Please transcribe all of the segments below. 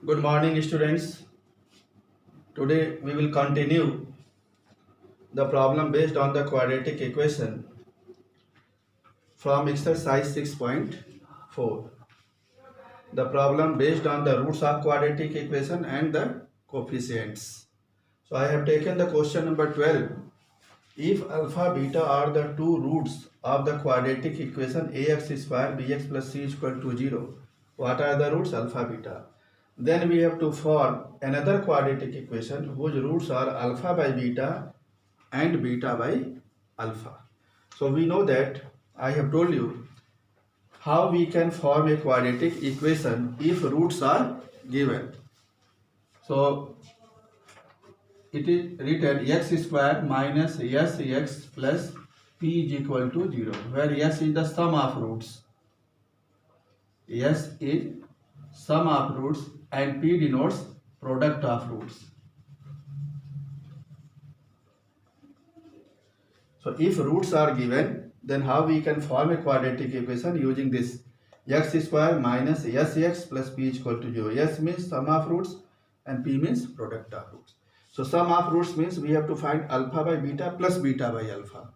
Good morning, students. Today we will continue the problem based on the quadratic equation from exercise 6.4. The problem based on the roots of quadratic equation and the coefficients. So I have taken the question number 12. If alpha beta are the two roots of the quadratic equation ax square bx plus c is equal to 0, what are the roots? Alpha beta. Then we have to form another quadratic equation whose roots are alpha by beta and beta by alpha. So we know that I have told you how we can form a quadratic equation if roots are given. So it is written x square minus sx plus p is equal to 0, where s is the sum of roots. S is sum of roots and p denotes product of roots. So if roots are given, then how we can form a quadratic equation using this x square minus sx plus p is equal to 0. S means sum of roots and p means product of roots. So sum of roots means we have to find alpha by beta plus beta by alpha.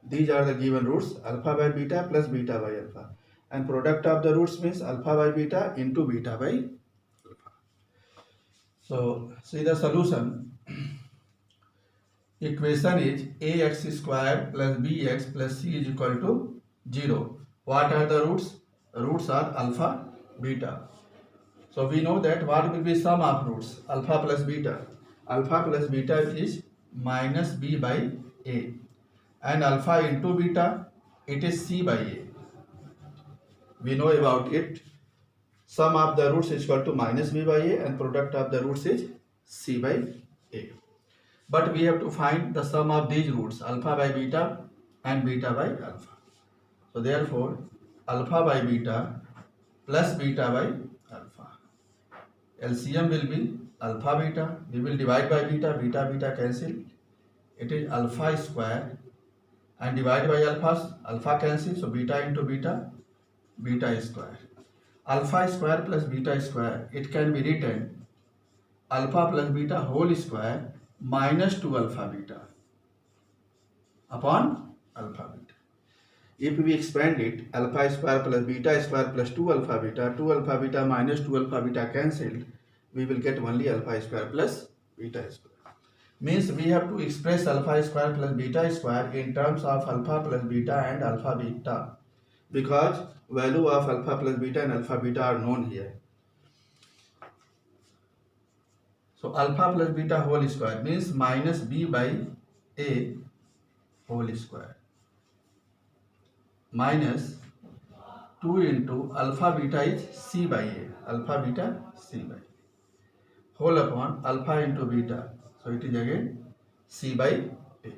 These are the given roots, alpha by beta plus beta by alpha. And product of the roots means alpha by beta into beta by alpha. So see the solution. Equation is ax square plus bx plus c is equal to 0. What are the roots? Roots are alpha, beta. So we know that what will be sum of roots? Alpha plus beta. Alpha plus beta is minus b by a. And alpha into beta, it is c by a. We know about it. Sum of the roots is equal to minus b by a and product of the roots is c by a. But we have to find the sum of these roots, alpha by beta and beta by alpha. So therefore, alpha by beta plus beta by alpha. LCM will be alpha beta. We will divide by beta, beta beta cancel. It is alpha square and divide by alpha, alpha cancel. So beta into beta, beta square. Alpha square plus beta square, it can be written alpha plus beta whole square minus 2 alpha beta upon alpha beta. If we expand it, alpha square plus beta square plus 2 alpha beta minus 2 alpha beta cancelled, we will get only alpha square plus beta square. Means we have to express alpha square plus beta square in terms of alpha plus beta and alpha beta, because value of alpha plus beta and alpha beta are known here. So alpha plus beta whole square means minus b by a whole square minus 2 into alpha beta is c by a, alpha beta c by a, whole upon alpha into beta, so it is again c by a,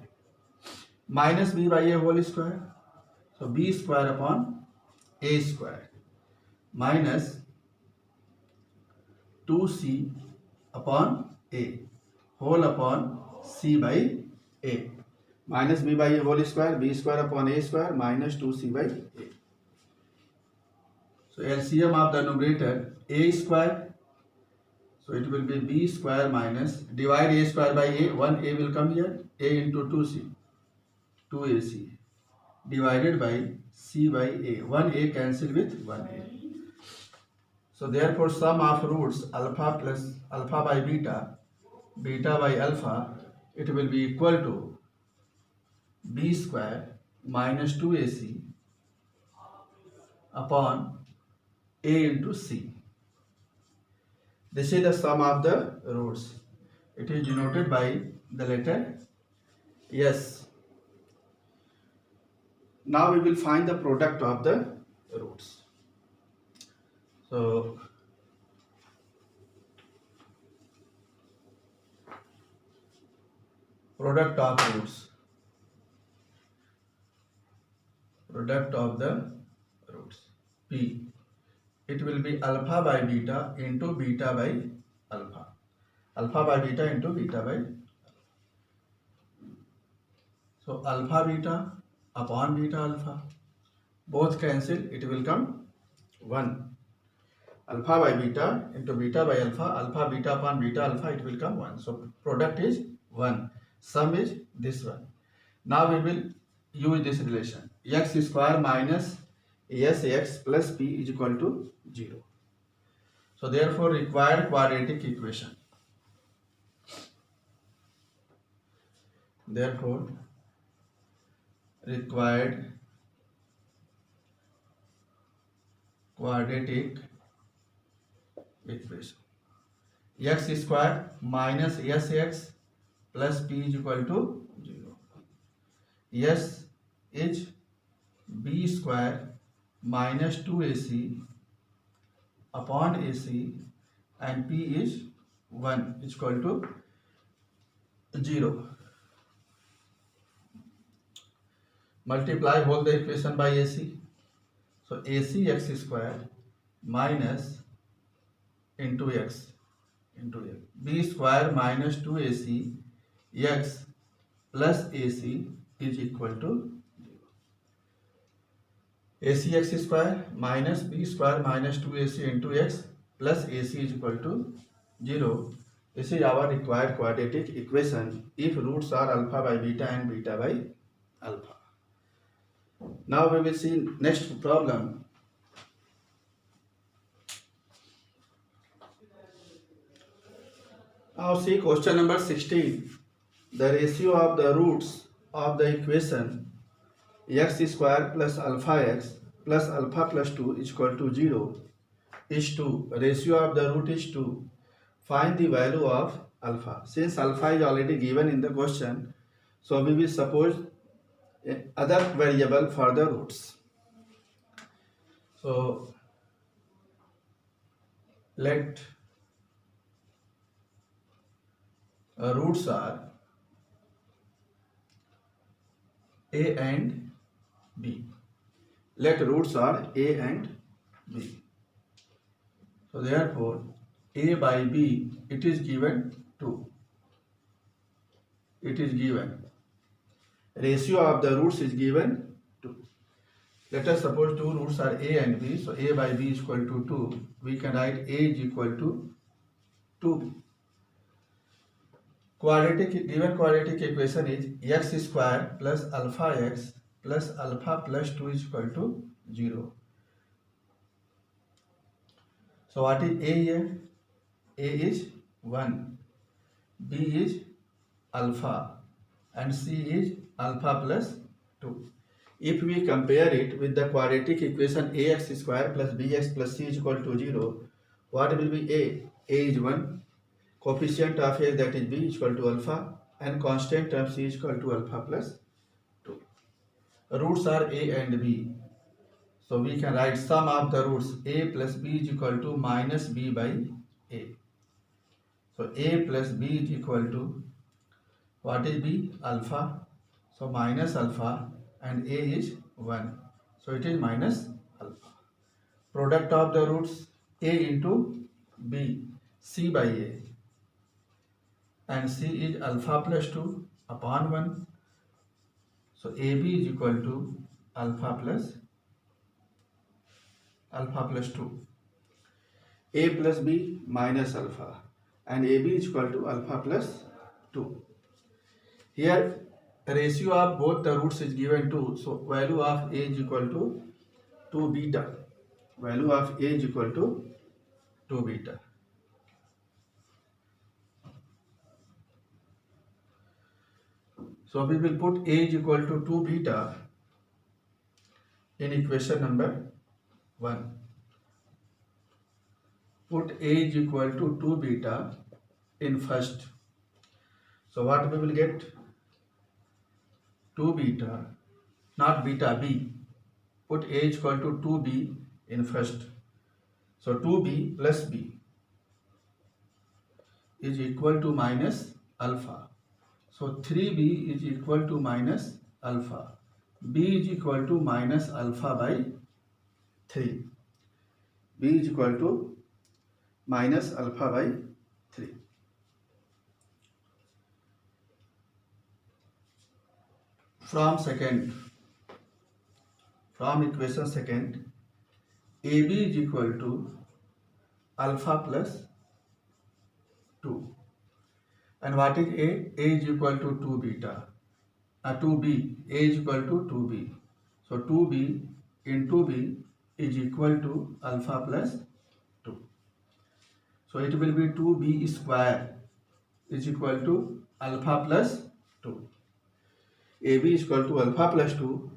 minus b by a whole square, so b square upon a square minus 2c upon a whole upon c by a, minus b by a whole square, b square upon a square minus 2c by a. So LCM of the numerator a square, so it will be b square minus, divide a square by a, 1a will come here, a into 2c, 2ac, divided by c by a, 1a cancel with 1a. So therefore sum of roots alpha plus alpha by beta, beta by alpha, it will be equal to b square minus 2ac upon a into c. This is the sum of the roots. It is denoted by the letter S. Now we will find the product of the roots. So product of roots. Product of the roots. P. It will be alpha by beta into beta by alpha. Alpha by beta into beta by alpha. So alpha beta upon beta alpha. Both cancel, it will come 1. alpha by beta into beta by alpha, alpha beta upon beta alpha, it will come 1. So product is 1. Sum is this one. Now we will use this relation. X square minus sx plus p is equal to 0. So therefore required quadratic equation. Therefore required quadratic equation. X square minus sx plus p is equal to 0. S is b square minus 2ac upon ac and p is 1 is equal to 0. Multiply whole the equation by ac. So ac x square minus into x b square minus 2ac x plus ac is equal to ac x square minus b square minus 2ac into x plus ac is equal to 0. This is our required quadratic equation if roots are alpha by beta and beta by alpha. Now we will see next problem. Now see question number 16. The ratio of the roots of the equation x square plus alpha x plus alpha plus 2 is equal to 0 is 2. Ratio of the root is 2. Find the value of alpha. Since alpha is already given in the question, so we will suppose other variable for the roots. So let roots are a and b. Let roots are a and b. So therefore a by b, it is given 2. It is given. Ratio of the roots is given 2. Let us suppose two roots are a and b. So a by b is equal to 2. We can write a is equal to 2b. Given quadratic equation is x square plus alpha x plus alpha plus 2 is equal to 0. So what is a here? A is 1, b is alpha and c is alpha plus 2. If we compare it with the quadratic equation ax square plus bx plus c is equal to 0, what will be a? A is 1, coefficient of a that is b is equal to alpha and constant term c is equal to alpha plus 2. Roots are a and b. So we can write sum of the roots a plus b is equal to minus b by a. So a plus b is equal to, what is b? Alpha. So minus alpha and a is 1. So it is minus alpha. Product of the roots a into b, c by a. And c is alpha plus 2 upon 1. So ab is equal to alpha plus 2. A plus b minus alpha and ab is equal to alpha plus 2. Here ratio of both the roots is given 2. So value of a is equal to 2 beta. Value of a is equal to 2 beta. So we will put a is equal to 2 beta in equation number 1. Put a is equal to 2 beta in first. So what we will get? 2 beta, not beta, b. Put a is equal to 2b in first. So 2b plus b is equal to minus alpha. So 3b is equal to minus alpha. b is equal to minus alpha by 3. b is equal to minus alpha by 3. From equation second, AB is equal to alpha plus 2. And what is A? A is equal to 2 beta. 2b. A is equal to 2b. So 2b into b is equal to alpha plus 2. So it will be 2b square is equal to alpha plus 2. AB is equal to alpha plus 2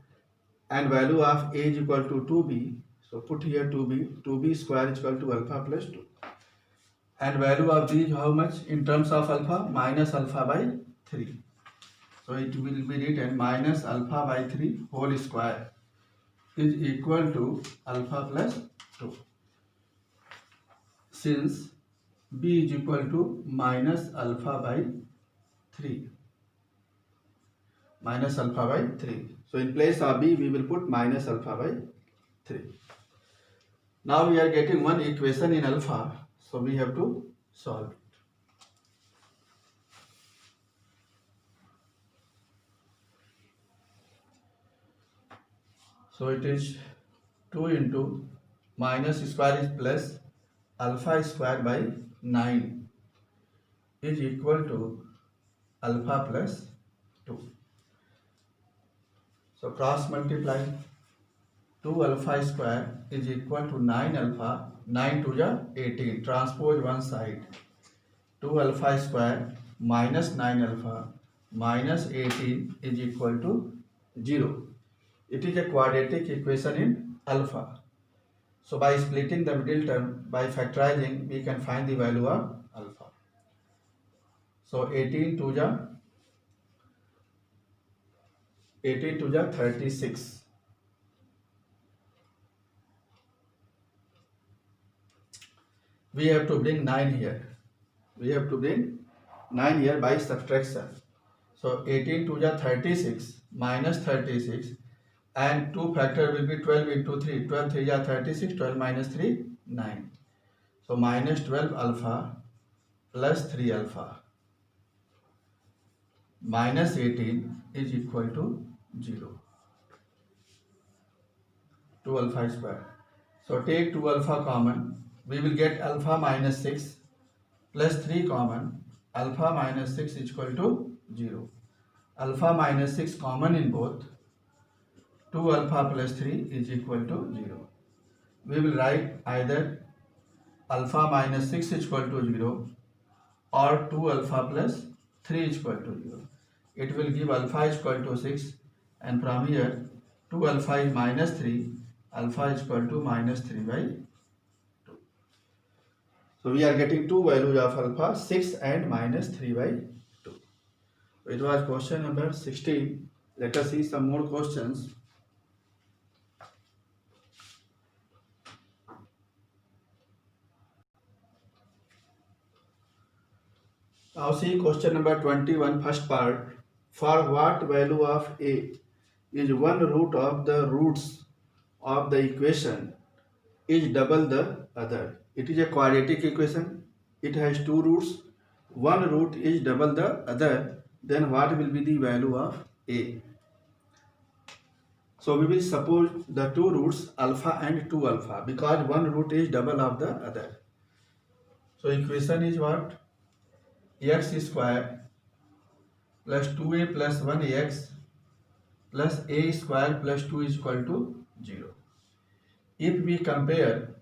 and value of A is equal to 2b. So put here 2b square is equal to alpha plus 2. And value of B is how much in terms of alpha? Minus alpha by 3. So it will be written minus alpha by 3 whole square is equal to alpha plus 2. Since B is equal to minus alpha by 3. Minus alpha by 3. So in place of B, we will put minus alpha by 3. Now we are getting one equation in alpha. So we have to solve it. So it is 2 into minus square is plus alpha square by 9 is equal to alpha plus 2. So cross multiply 2 alpha square is equal to 9 alpha, 9 to the 18, transpose one side. 2 alpha square minus 9 alpha minus 18 is equal to 0. It is a quadratic equation in alpha. So by splitting the middle term, by factorizing, we can find the value of alpha. So 18 to the 36. We have to bring 9 here. We have to bring 9 here by subtraction. So 18 to the 36 minus 36 and 2 factor will be 12 into 3. 12 3 are 36, 12 minus 3, 9. So minus 12 alpha plus 3 alpha minus 18 is equal to 0. 2 alpha square. So take 2 alpha common. We will get alpha minus 6 plus 3 common. Alpha minus 6 is equal to 0. Alpha minus 6 common in both. 2 alpha plus 3 is equal to 0. We will write either alpha minus 6 is equal to 0 or 2 alpha plus 3 is equal to 0. It will give alpha is equal to 6 and from here 2 alpha is minus 3, alpha is equal to minus 3 by 2. So we are getting two values of alpha, 6 and minus 3 by 2. It was question number 16. Let us see some more questions. Now see question number 21, first part. For what value of A is one root of the roots of the equation is double the other? It is a quadratic equation. It has two roots. One root is double the other. Then what will be the value of A? So we will suppose the two roots alpha and 2 alpha because one root is double of the other. So equation is what? X square plus 2a plus 1x plus a square plus 2 is equal to 0. If we compare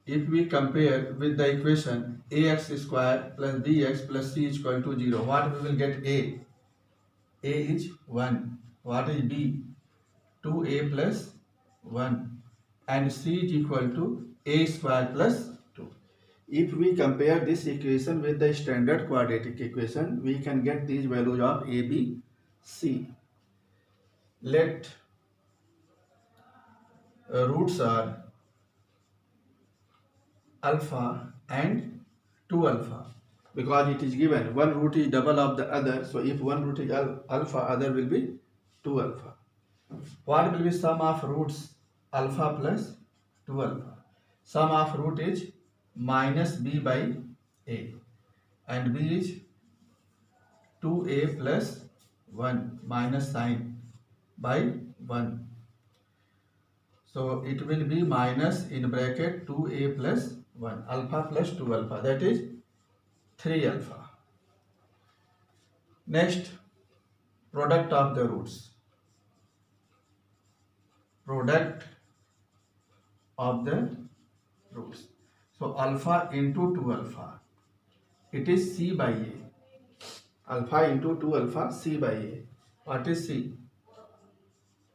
with the equation ax square plus bx plus c is equal to 0, what we will get? A is 1. What is b? 2a plus 1 and c is equal to a square plus 2. If we compare this equation with the standard quadratic equation, we can get these values of a, b, c. Let roots are alpha and 2 alpha because it is given one root is double of the other. So if one root is alpha, other will be 2 alpha. What will be sum of roots alpha plus 2 alpha? Sum of root is minus b by a and b is 2a plus 1 minus sign by 1. So it will be minus in bracket 2a plus 1 alpha plus 2 alpha, that is 3 alpha. Next, product of the roots. Product of the roots. So alpha into 2 alpha, it is c by a. Alpha into 2 alpha, c by a. What is c?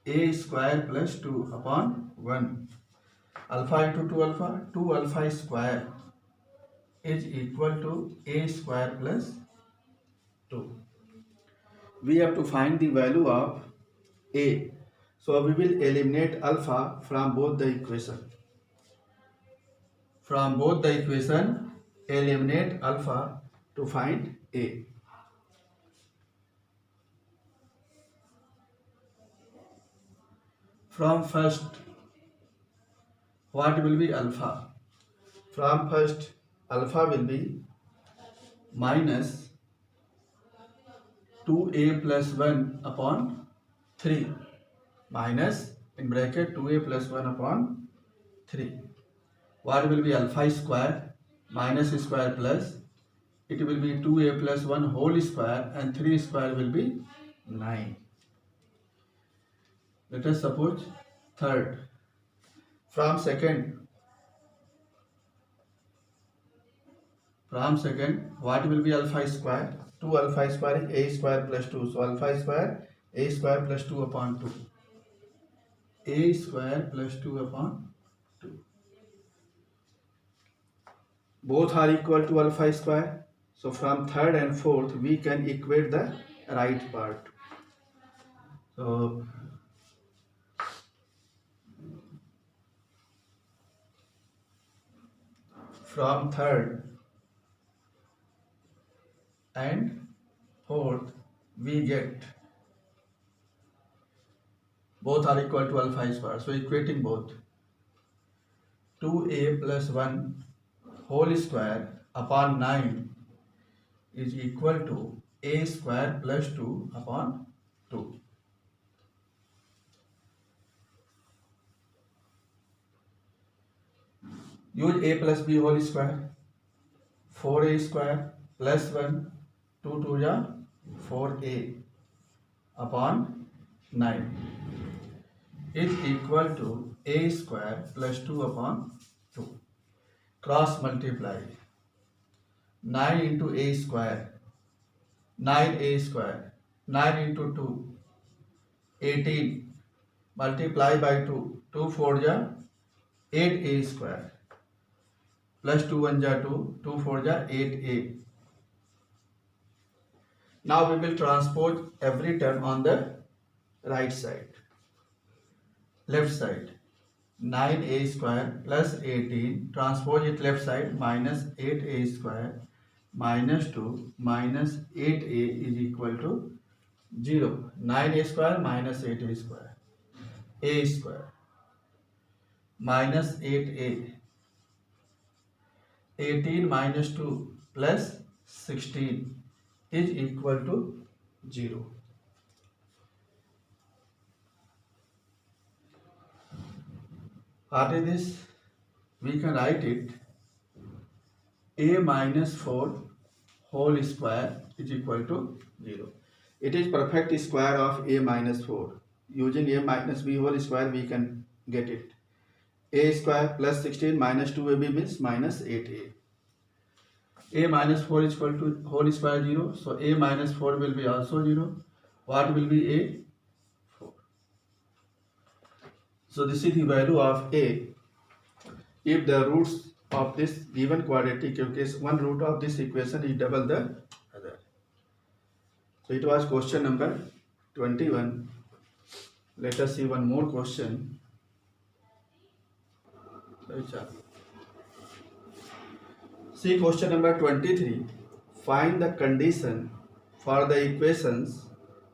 A square plus 2 upon 1. Alpha into 2 alpha square is equal to a square plus 2. We have to find the value of a. So we will eliminate alpha from both the equation. From both the equation, eliminate alpha to find a. From first, what will be alpha? From first, alpha will be minus 2a plus 1 upon 3, minus in bracket 2a plus 1 upon 3. What will be alpha square? Minus square plus, it will be 2a plus 1 whole square, and 3 square will be 9. Let us suppose third. From second, what will be alpha square? 2 alpha square is a square plus 2. So alpha square, a square plus 2 upon 2. A square plus 2 upon 2. Both are equal to alpha square. So from third and fourth, we can equate the right part. So from third and fourth, we get both are equal to alpha square. So equating both, 2a plus 1 whole square upon 9 is equal to a square plus 2 upon 2. Use a plus b whole square. 4a square plus 1, 2 2 ja 4a upon 9 is equal to a square plus 2 upon 2. Cross multiply. 9 into a square, 9a square, 9 into 2, 18, multiply by 2, 2 4 ja 8a square, plus 2 1 ja 2, 2 4 ja 8a. Now we will transpose every term on the right side. Left side, 9a square plus 18, transpose it left side, minus 8a square minus 2 minus 8a is equal to 0. 9a square minus 8a square, a square minus 8a, 18 minus 2 plus 16 is equal to 0. What is this? We can write it a minus 4 whole square is equal to 0. It is perfect square of a minus 4. Using a minus b whole square, we can get it. A square plus 16 minus 2ab means minus 8a. A minus 4 is equal to whole square 0. So a minus 4 will be also 0. What will be a? 4. So this is the value of a if the roots of this given quadratic equation, one root of this equation is double the other. So it was question number 21. Let us see one more question. See question number 23. Find the condition for the equations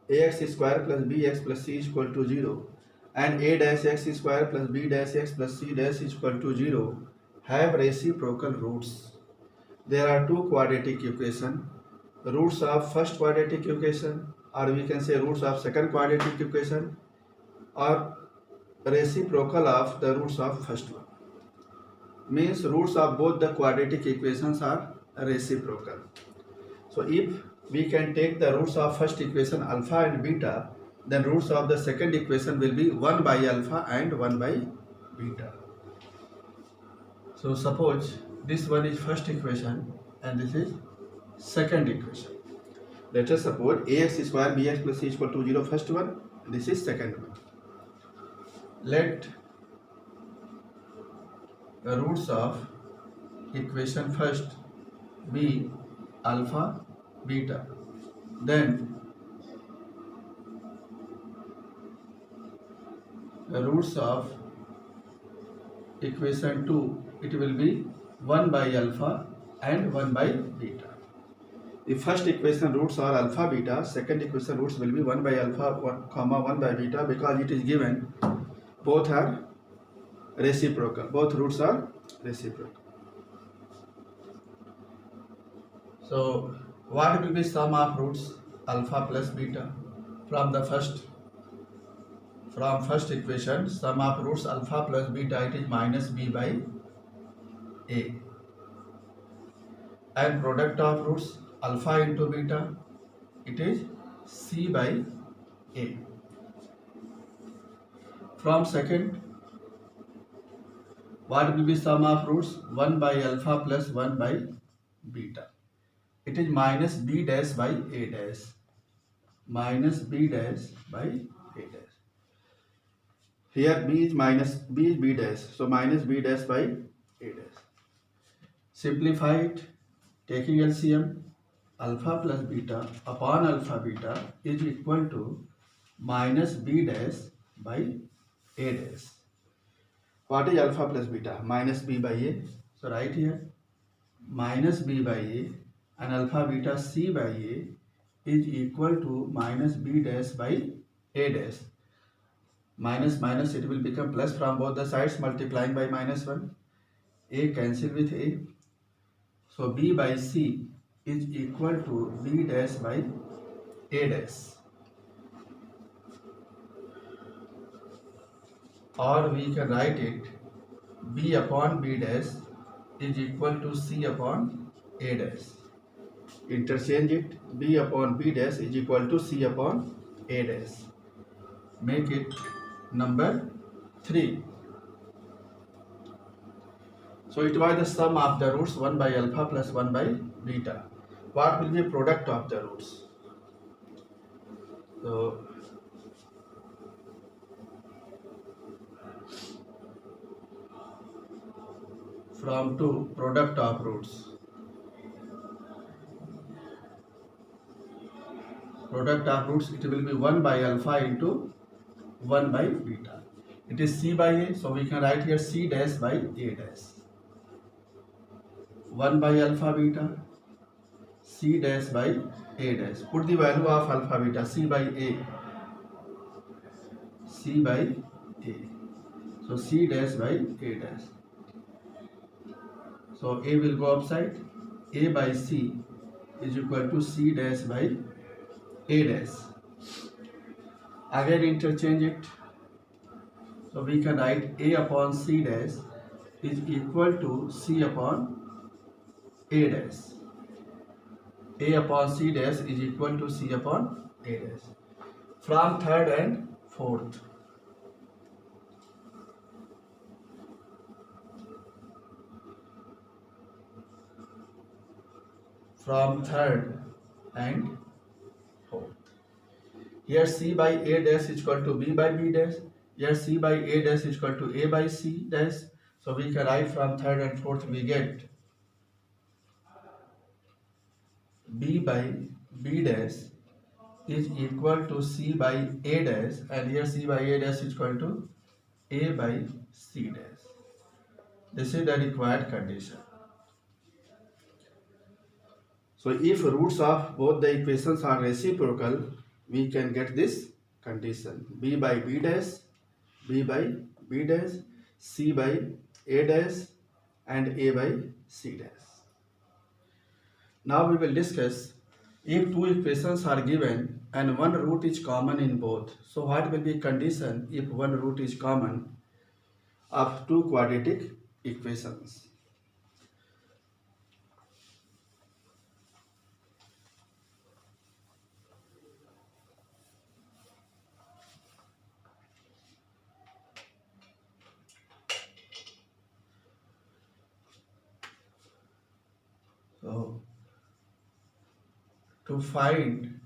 ax square plus bx plus c is equal to 0 and a dash x square plus b dash x plus c dash is equal to 0 have reciprocal roots. There are two quadratic equations, roots of first quadratic equation, or we can say roots of second quadratic equation, or reciprocal of the roots of first one. Means roots of both the quadratic equations are reciprocal. So if we can take the roots of first equation alpha and beta, then roots of the second equation will be 1 by alpha and 1 by beta. So suppose this one is first equation and this is second equation. Let us suppose ax square bx plus c is equal to 0 first one, this is second one. Let the roots of equation first be alpha beta, then the roots of equation 2, it will be 1 by alpha and 1 by beta. The first equation roots are alpha beta, second equation roots will be 1 by alpha 1 by beta, because it is given both are reciprocal, both roots are reciprocal. So what will be sum of roots alpha plus beta? From first equation, sum of roots alpha plus beta, it is minus b by a, and product of roots alpha into beta, it is c by a. From second, what will be sum of roots 1 by alpha plus 1 by beta, it is minus b dash by a dash, minus b dash by a dash. Here b is minus b is b dash, so minus b dash by a dash. Simplify it, taking LCM, alpha plus beta upon alpha beta is equal to minus b dash by a dash. What is alpha plus beta? Minus b by a. So right here, minus b by a and alpha beta c by a is equal to minus b dash by a dash. Minus minus, it will become plus from both the sides, multiplying by minus 1. A cancel with a. So b by c is equal to b dash by a dash. Or we can write it b upon b dash is equal to c upon a dash. Interchange it, b upon b dash is equal to c upon a dash. Make it number 3. So it was the sum of the roots 1 by alpha plus 1 by beta. What will be product of the roots? So from 2, product of roots. Product of roots, it will be 1 by alpha into 1 by beta. It is c by a, so we can write here c dash by a dash. 1 by alpha beta, c dash by a dash. Put the value of alpha beta, c by a, c by a. So c dash by a dash. So a will go upside, a by c is equal to c dash by a dash. Again interchange it. So we can write a upon c dash is equal to c upon a dash. A upon c dash is equal to c upon a dash. From third and fourth. From third and fourth. Here c by a dash is equal to b by b dash. Here c by a dash is equal to a by c dash. So we can write from third and fourth, we get b by b dash is equal to c by a dash, and here c by a dash is equal to a by c dash. This is the required condition. So if roots of both the equations are reciprocal, we can get this condition: b by b dash, b by b dash, c by a dash, and a by c dash. Now we will discuss If two equations are given and one root is common in both, so what will be condition if one root is common of two quadratic equations? So, to find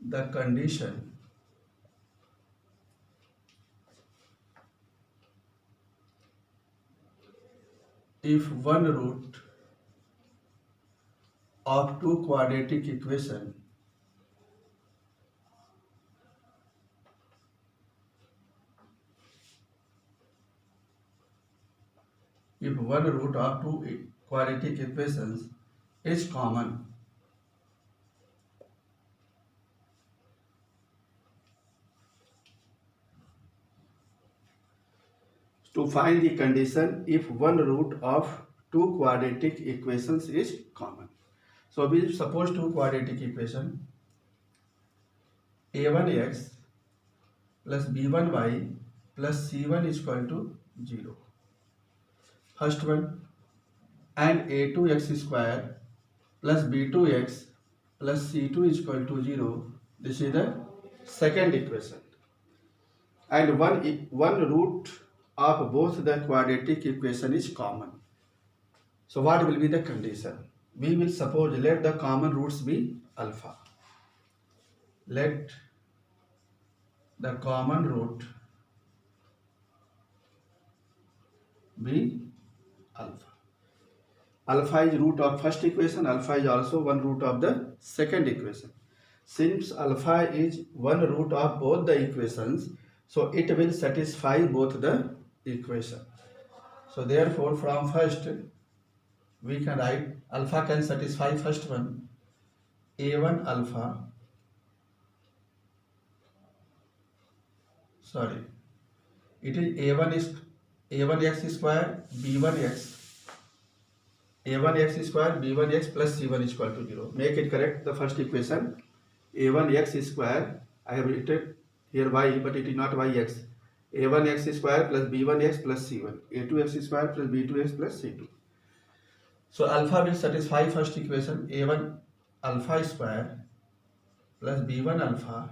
the condition if one root of two quadratic equation if one root of two quadratic equations is common, to find the condition if one root of two quadratic equations is common. So we suppose two quadratic equation a1x plus b1y plus c1 is equal to 0. First one, and a2x square plus b2x plus c2 is equal to 0. This is the second equation. And one root of both the quadratic equation is common. So what will be the condition? We will suppose let the common roots be alpha. Let the common root be alpha. Alpha is root of first equation, alpha is also one root of the second equation. Since alpha is one root of both the equations, so it will satisfy both the equation. So therefore from first we can write alpha can satisfy first one, a1 alpha, sorry, it is a1x square b1x, a1x square b1x plus c1 is equal to 0. Make it correct, the first equation, a1x square, I have written here y, but it is not yx, a1x square plus b1x plus c1, a2x square plus b2x plus c2. So alpha will satisfy first equation, a1 alpha square plus b1 alpha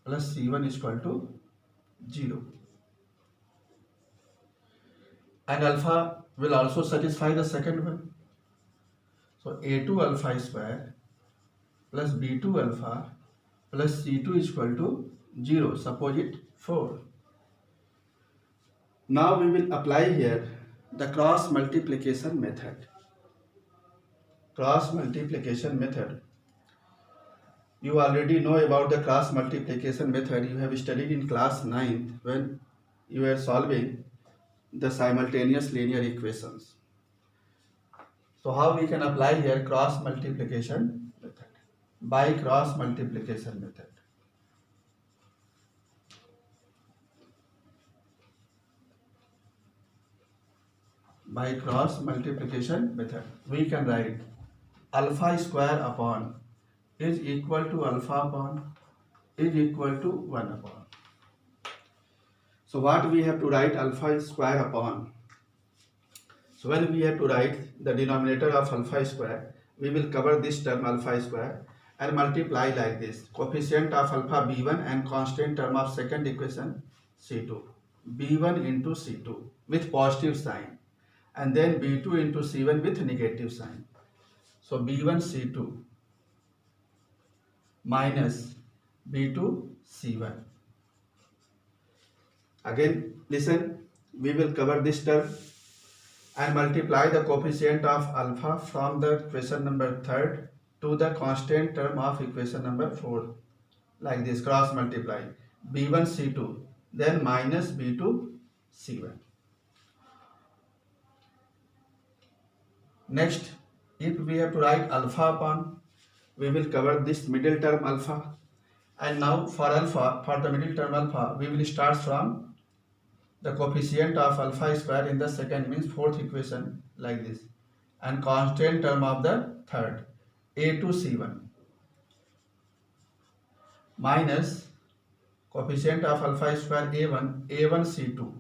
plus c1 is equal to 0. And alpha will also satisfy the second one. So a2 alpha square plus b2 alpha plus c2 is equal to 0. Suppose it 4. Now we will apply here the cross multiplication method. Cross multiplication method. You already know about the cross multiplication method. You have studied in class 9th when you were solving the simultaneous linear equations. So how we can apply here cross multiplication method? By cross multiplication method. By cross multiplication method, we can write alpha square upon is equal to alpha upon is equal to 1 upon. So what we have to write alpha square upon? So when we have to write the denominator of alpha square, we will cover this term alpha square and multiply like this. Coefficient of alpha b1 and constant term of second equation c2. b1 into c2 with positive sign and then b2 into c1 with negative sign. So b1 c2 minus b2 c1. Again listen, we will cover this term and multiply the coefficient of alpha from the equation number 3rd to the constant term of equation number 4. Like this, cross multiply b1 c2 then minus b2 c1. Next, if we have to write alpha upon, we will cover this middle term alpha. And now for alpha, for the middle term alpha, we will start from the coefficient of alpha square in the second means fourth equation like this. And constant term of the third, a2 c1. minus coefficient of alpha square A1 C2,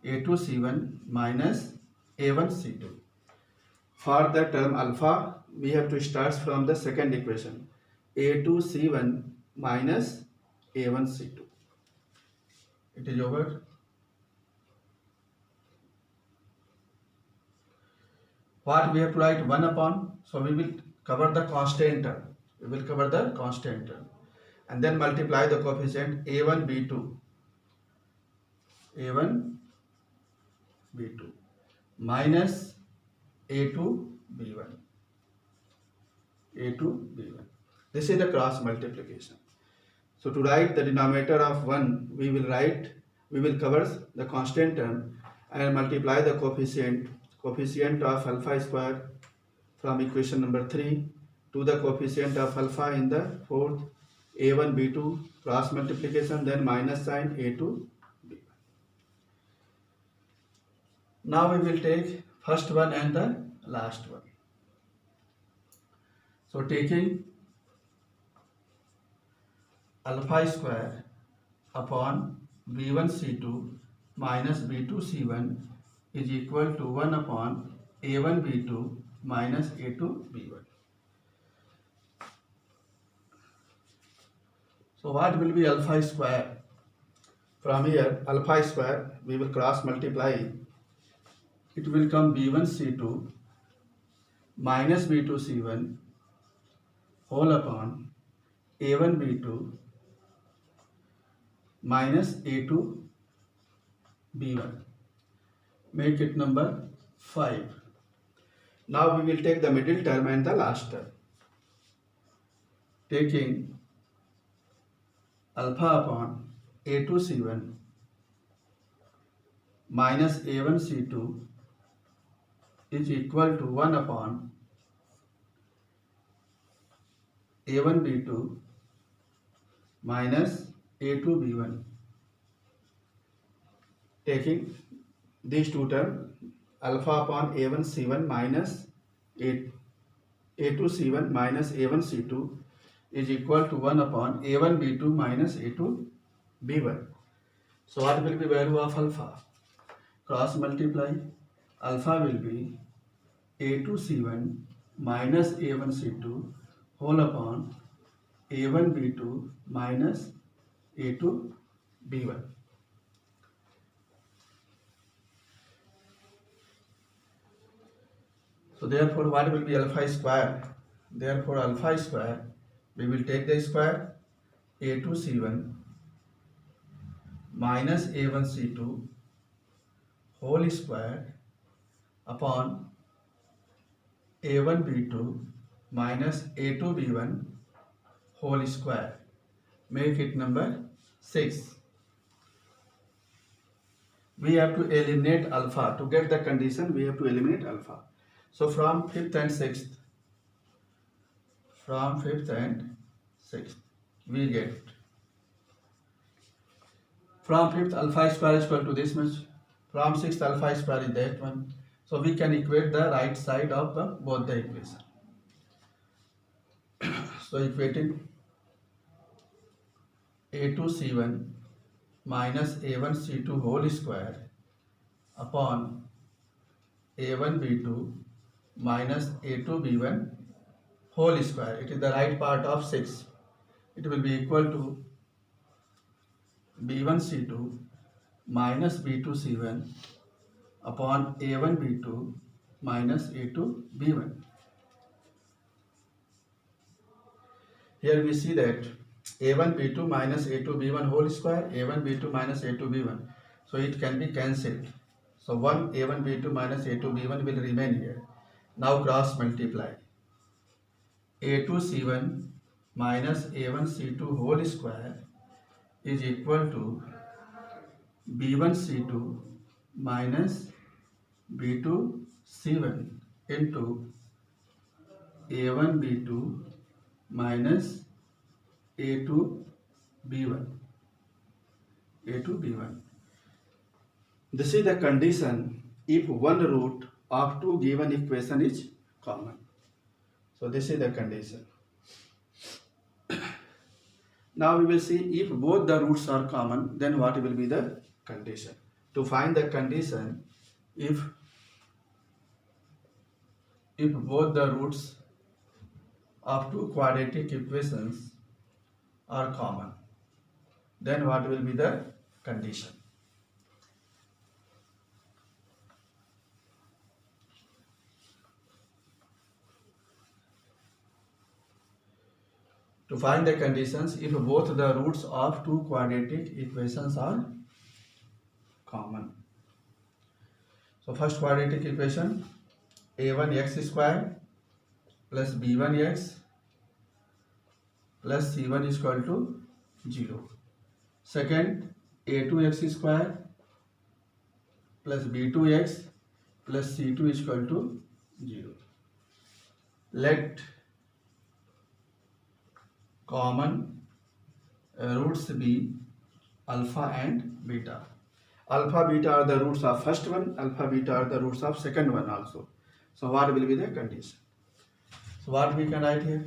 A2 C1 minus A1 C2. For the term alpha, we have to start from the second equation, A2 C1 minus A1 C2. It is over. What we have to write 1 upon, so we will cover the constant term. We will cover the constant term. And then multiply the coefficient A1 B2. A1 B2 minus A2 B1. A2 B1. This is the cross multiplication. So to write the denominator of 1, we will cover the constant term and multiply the coefficient of alpha square from equation number 3 to the coefficient of alpha in the fourth, A1 B2 cross multiplication, then minus sign A2 B1. Now we will take first one and the last one. So taking alpha square upon B1 C2 minus B2 C1 is equal to 1 upon A1 B2 minus A2 B1. So what will be alpha square? From here, alpha square, we will cross multiply. It will come B1 C2 minus B2 C1 whole upon A1 B2 minus A2 B1. Make it number 5. Now we will take the middle term and the last term. Taking alpha upon A2 C1 minus A1 C2 is equal to 1 upon A1 B2 minus A2 B1. Taking these two terms, alpha upon A1 C1 minus A2 C1 minus A1 C2 is equal to 1 upon A1 B2 minus A2 B1. So what will be value of alpha? Cross multiply. Alpha will be A2 C1 minus A1 C2 whole upon A1 B2 minus A2 B1. So therefore what will be alpha square? Therefore alpha square, we will take the square A2 C1 minus A1 C2 whole square upon A1 B2 minus A2 B1 whole square. Make it number 6. We have to eliminate alpha. To get the condition, we have to eliminate alpha. So from 5th and 6th, we get from 5th alpha square is equal to this much. From 6th alpha square is that one. So we can equate the right side of both the equation. So equating A2 C1 minus A1 C2 whole square upon A1 B2 minus A2 B1 whole square. It is the right part of 6. It will be equal to B1 C2 minus B2 C1 upon A1 B2 minus A2 B1. Here we see that A1 B2 minus A2 B1 whole square, A1 B2 minus A2 B1. So it can be cancelled. So 1 A1 B2 minus A2 B1 will remain here. Now cross multiply. A2 C1 minus A1 C2 whole square is equal to B1 C2 minus B2 C1 into A1 B2 minus A2 B1. This is the condition if one root of two given equation is common. So this is the condition. Now we will see if both the roots are common, then what will be the condition. To find the condition, if both the roots of two quadratic equations are common, then what will be the condition. To find the conditions, if both the roots of two quadratic equations are common. So first quadratic equation, a1x square plus b1x plus c1 is equal to 0. Second, a2x square plus b2x plus c2 is equal to 0. Let common roots be alpha and beta. Alpha, beta are the roots of first one, alpha, beta are the roots of second one also. So what will be the condition? So what we can write here?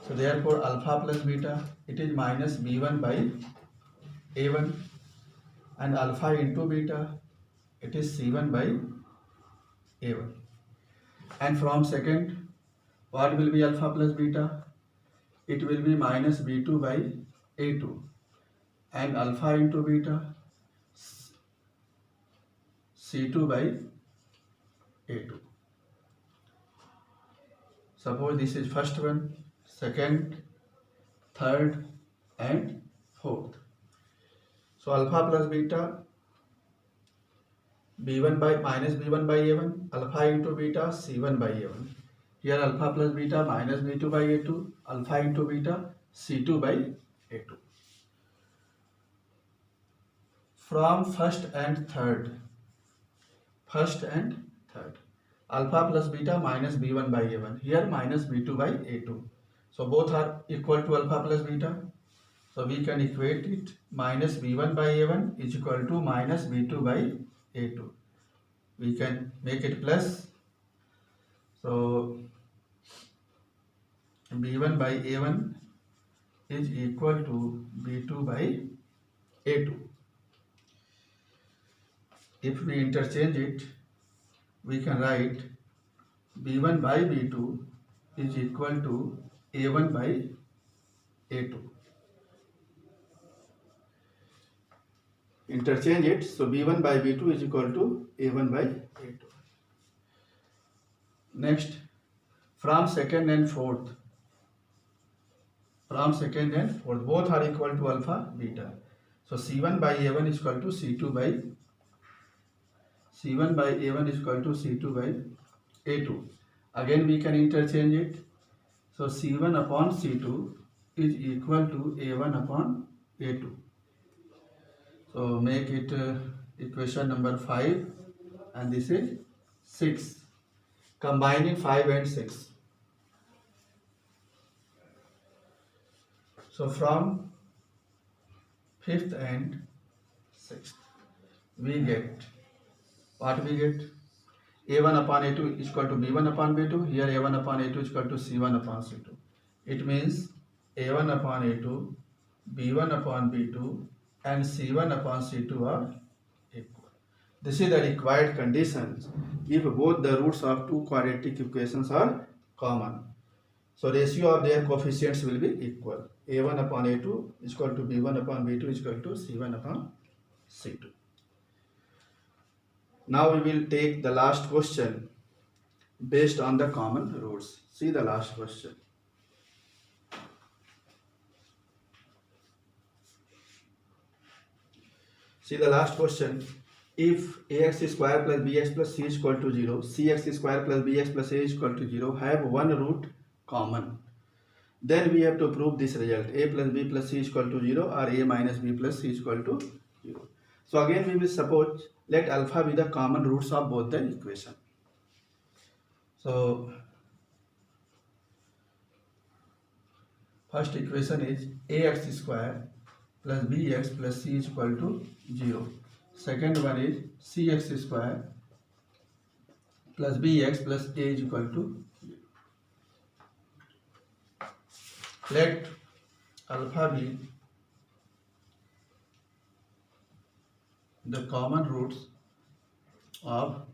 So therefore alpha plus beta, it is minus b1 by a1, and alpha into beta, it is c1 by a1. And from second, what will be alpha plus beta? It will be minus b2 by a2, and alpha into beta, c2 by a2. Suppose this is first one, second, third and fourth. So alpha plus beta, b1 by minus b1 by a1, alpha into beta, c1 by a1. Here alpha plus beta minus b2 by a2, alpha into beta, c2 by a2. From first and third, alpha plus beta minus b1 by a1, here minus b2 by a2. So both are equal to alpha plus beta. So we can equate it, minus b1 by a1 is equal to minus b2 by a2. We can make it plus. So b1 by a1 is equal to b2 by a2. If we interchange it, we can write b1 by b2 is equal to a1 by a2. Interchange it, so b1 by b2 is equal to a1 by a2. Next, from second and fourth, both are equal to alpha beta. So c1 by a1 is equal to c2 by a1 is equal to c2 by a2. Again we can interchange it. So c1 upon c2 is equal to a1 upon a2. So make it equation number 5, and this is 6. Combining 5 and 6. So from 5th and 6th, we get, what we get? a1 upon a2 is equal to b1 upon b2. Here a1 upon a2 is equal to c1 upon c2. It means a1 upon a2, b1 upon b2 and c1 upon c2 are equal. This is the required conditions if both the roots of two quadratic equations are common. So ratio of their coefficients will be equal. a1 upon a2 is equal to b1 upon b2 is equal to c1 upon c2. Now we will take the last question based on the common roots. See the last question. See the last question. If ax square plus bx plus c is equal to 0, cx square plus bx plus a is equal to 0 have one root common, then we have to prove this result, a plus b plus c is equal to 0 or a minus b plus c is equal to 0. So again we will suppose, let alpha be the common roots of both the equation. So first equation is ax square plus bx plus c is equal to 0. Second one is cx square plus bx plus a is equal to 0. Let alpha be the common roots of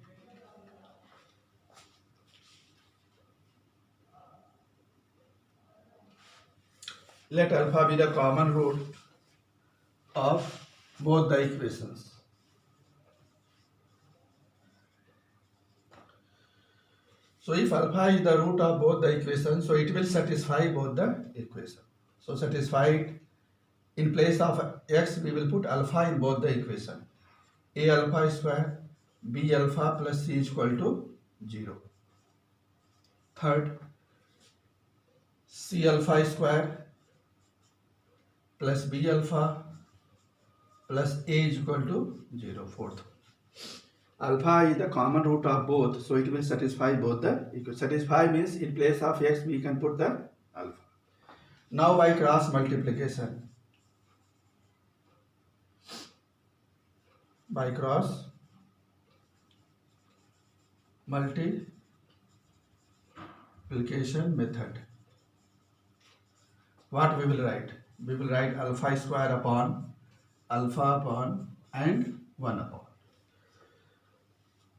let alpha be the common root of both the equations. So if alpha is the root of both the equations, so it will satisfy both the equations. So satisfied, in place of x we will put alpha in both the equation. A alpha square b alpha plus c is equal to 0. Third, c alpha square plus b alpha plus a is equal to 0. Fourth, alpha is the common root of both, so it will satisfy both the equations. Satisfy means in place of x we can put the alpha. Now by cross multiplication, by cross multiplication method, what we will write? We will write alpha square upon alpha upon and 1 upon.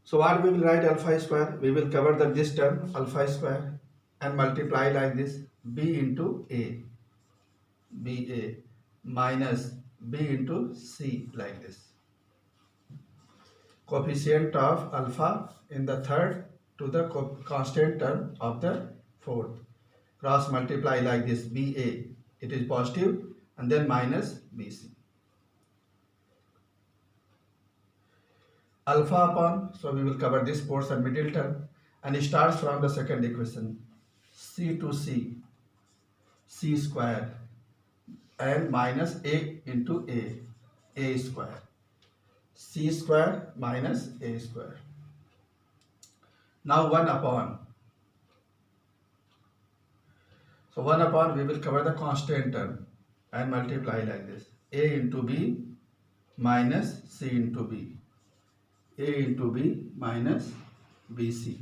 So what we will write alpha square? We will cover this term alpha square and multiply like this, b into a, ba minus b into c like this. Coefficient of alpha in the third to the constant term of the fourth. Cross multiply like this, ba, it is positive, and then minus bc. Alpha upon, so we will cover this portion middle term, and it starts from the second equation, c to c, c square, and minus a into a square, c square minus a square. Now 1 upon, so 1 upon we will cover the constant term and multiply like this, a into b minus c into b, a into b minus bc,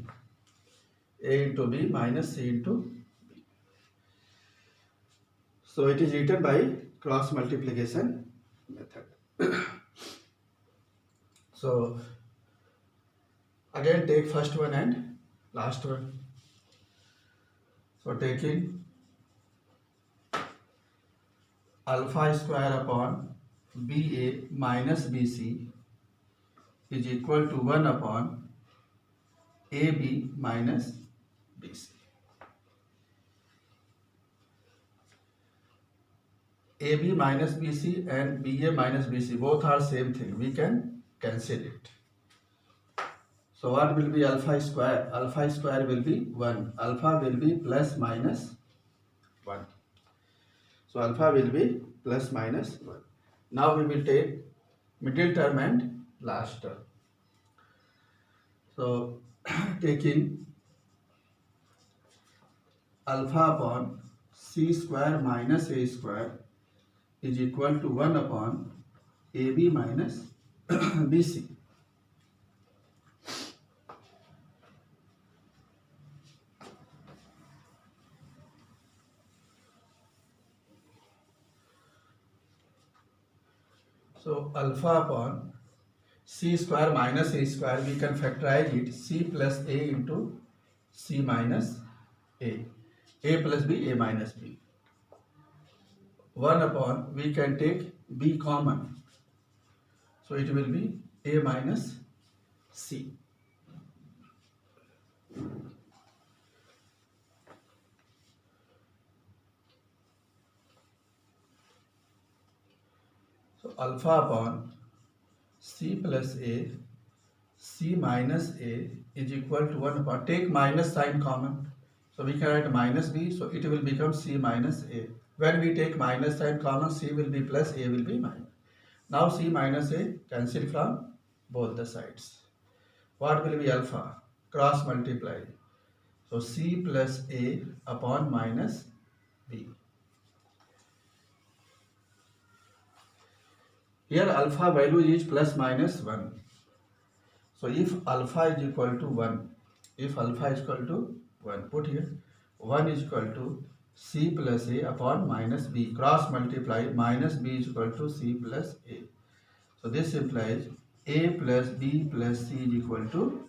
a into b minus c into b. So it is written by cross multiplication method. So again take first one and last one. So taking alpha square upon ba minus bc is equal to 1 upon ab minus bc. AB minus BC and BA minus BC both are same thing. We can cancel it. So what will be alpha square? Alpha square will be 1. Alpha will be plus minus 1. So alpha will be plus minus 1. Now we will take middle term and last term. So taking alpha upon c square minus a square is equal to 1 upon AB minus BC. So alpha upon c square minus a square, we can factorize it, c plus a into c minus a plus b, a minus b. 1 upon, we can take b common, so it will be a minus c. So alpha upon c plus a, c minus a is equal to 1 upon, take minus sign common, so we can write minus b, so it will become c minus a. When we take minus sign common, c will be plus, a will be minus. Now c minus a cancel from both the sides. What will be alpha? Cross multiply. So c plus a upon minus b. Here alpha value is plus minus 1. So if alpha is equal to 1, if alpha is equal to 1, put here 1 is equal to C plus A upon minus B. Cross multiply minus B is equal to C plus A. So this implies A plus B plus C is equal to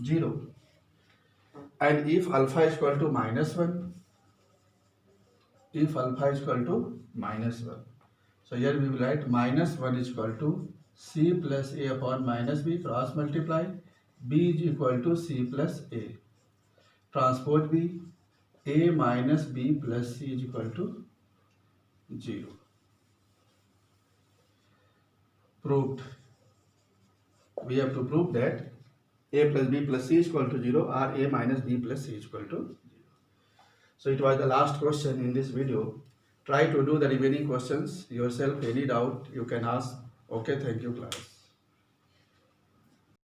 0. And if alpha is equal to minus 1, if alpha is equal to minus 1, so here we will write minus 1 is equal to C plus A upon minus B, cross multiply, B is equal to C plus A. Transpose B, A minus B plus C is equal to 0. Proved. We have to prove that A plus B plus C is equal to 0 or A minus B plus C is equal to 0. So it was the last question in this video. Try to do the remaining questions yourself. Any doubt you can ask. Okay, thank you class.